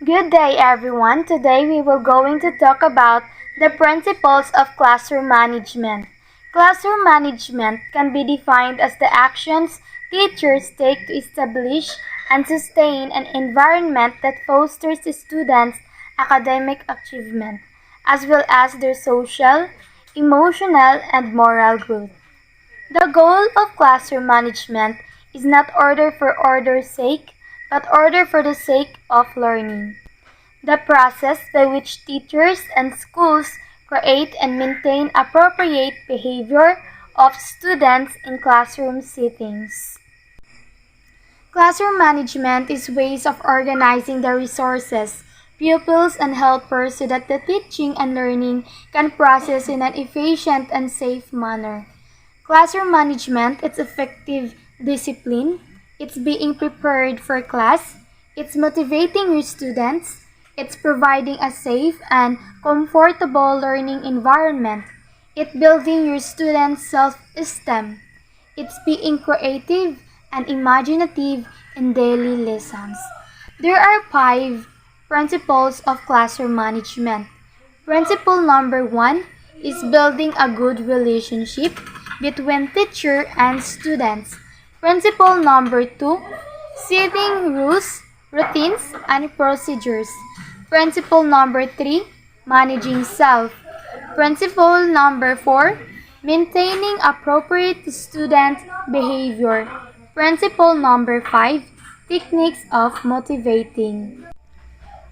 Good day everyone. Today we will going to talk about the principles of classroom management. Classroom management can be defined as the actions teachers take to establish and sustain an environment that fosters students' academic achievement as well as their social, emotional, and moral growth. The goal of classroom management is not order for order's sake, but order for the sake of learning. The process by which teachers and schools create and maintain appropriate behavior of students in classroom settings. Classroom management is ways of organizing the resources, pupils, and helpers so that the teaching and learning can process in an efficient and safe manner. Classroom management, it's effective discipline, it's being prepared for class, it's motivating your students, it's providing a safe and comfortable learning environment, it's building your students' self-esteem, it's being creative and imaginative in daily lessons. There are 5 principles of classroom management. Principle number 1 is building a good relationship between teacher and students. Principle number 2, setting rules, routines, and procedures. Principle number 3, managing self. Principle number 4, maintaining appropriate student behavior. Principle number 5, techniques of motivating.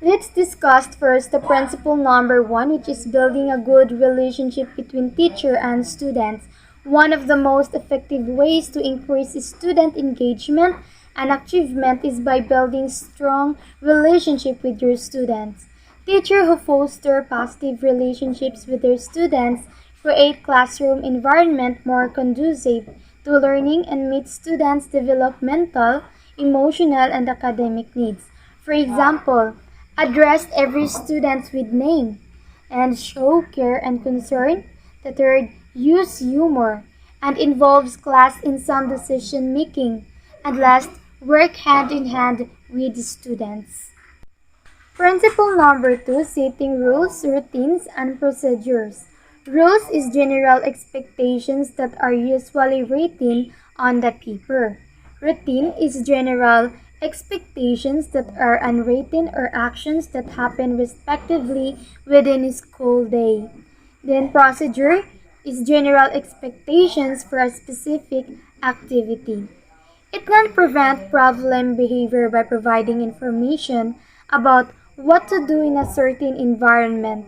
Let's discuss first the principle number 1, which is building a good relationship between teacher and students. One of the most effective ways to increase student engagement and achievement is by building strong relationship with your students. Teachers who foster positive relationships with their students create classroom environment more conducive to learning and meet students' developmental, emotional, and academic needs. For example, address every student with name and show care and concern. The third, use humor and involves class in some decision making. And last, work hand in hand with students. Principle number 2, setting rules, routines, and procedures. Rules is general expectations that are usually written on the paper. Routine is general expectations that are unwritten or actions that happen respectively within a school day. Then procedure is general expectations for a specific activity. It can prevent problem behavior by providing information about what to do in a certain environment.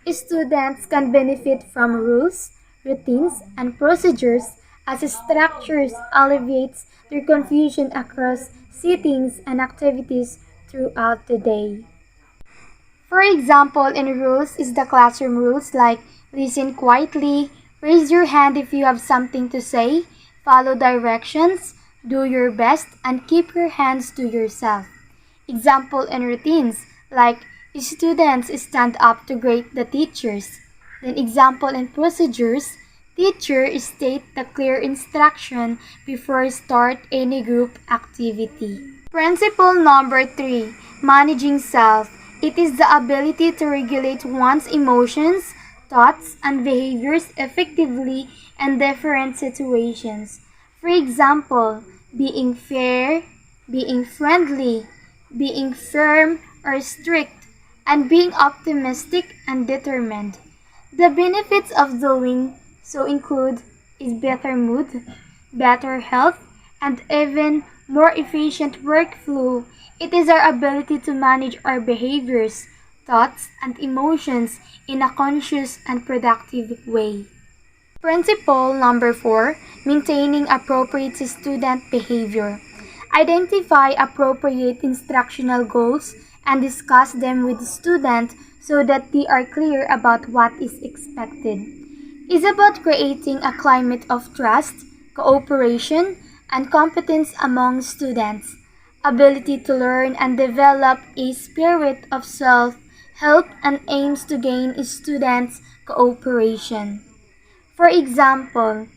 Students can benefit from rules, routines, and procedures as structures alleviates their confusion across settings and activities throughout the day. For example, in rules is the classroom rules like listen quietly, raise your hand if you have something to say, follow directions, do your best, and keep your hands to yourself. Example in routines like students stand up to greet the teachers. Then example in procedures, teacher state the clear instruction before start any group activity. Principle number 3, managing self. It is the ability to regulate one's emotions, thoughts, and behaviors effectively in different situations. For example, being fair, being friendly, being firm or strict, and being optimistic and determined. The benefits of doing so include is better mood, better health, and even more efficient workflow. It is our ability to manage our behaviors, thoughts, and emotions in a conscious and productive way. Principle number 4, maintaining appropriate student behavior. Identify appropriate instructional goals and discuss them with the student so that they are clear about what is expected. It's about creating a climate of trust, cooperation, and competence among students, ability to learn and develop a spirit of self-help and aims to gain students' cooperation. For example,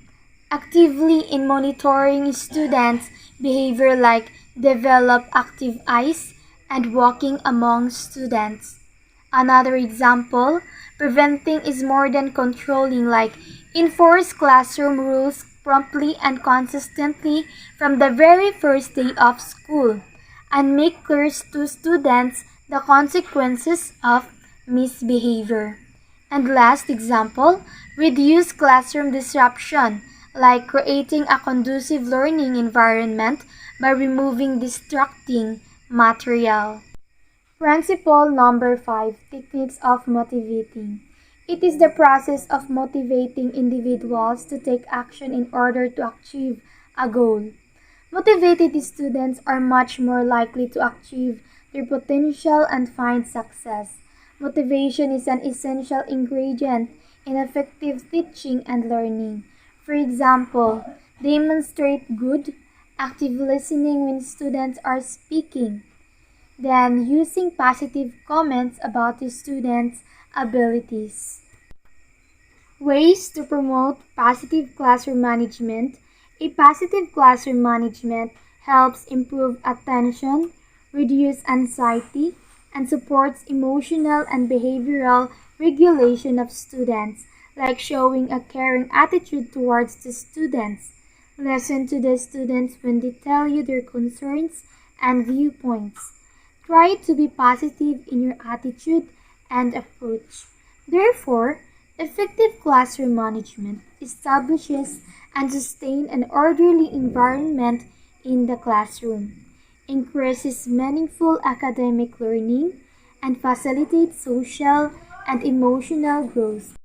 actively in monitoring students' behavior like develop active eyes, and walking among students. Another example, preventing is more than controlling, like enforce classroom rules promptly and consistently from the very first day of school, and make clear to students the consequences of misbehavior. And last example, reduce classroom disruption, like creating a conducive learning environment by removing distracting material. Principle number 5, techniques of motivating. It is the process of motivating individuals to take action in order to achieve a goal. Motivated students are much more likely to achieve their potential and find success. Motivation is an essential ingredient in effective teaching and learning. For example, demonstrate good, active listening when students are speaking. Then, using positive comments about the students' abilities. Ways to promote positive classroom management. A positive classroom management helps improve attention, reduce anxiety, and supports emotional and behavioral regulation of students, like showing a caring attitude towards the students. Listen to the students when they tell you their concerns and viewpoints. Try to be positive in your attitude and approach. Therefore, effective classroom management establishes and sustains an orderly environment in the classroom, increases meaningful academic learning, and facilitates social and emotional growth.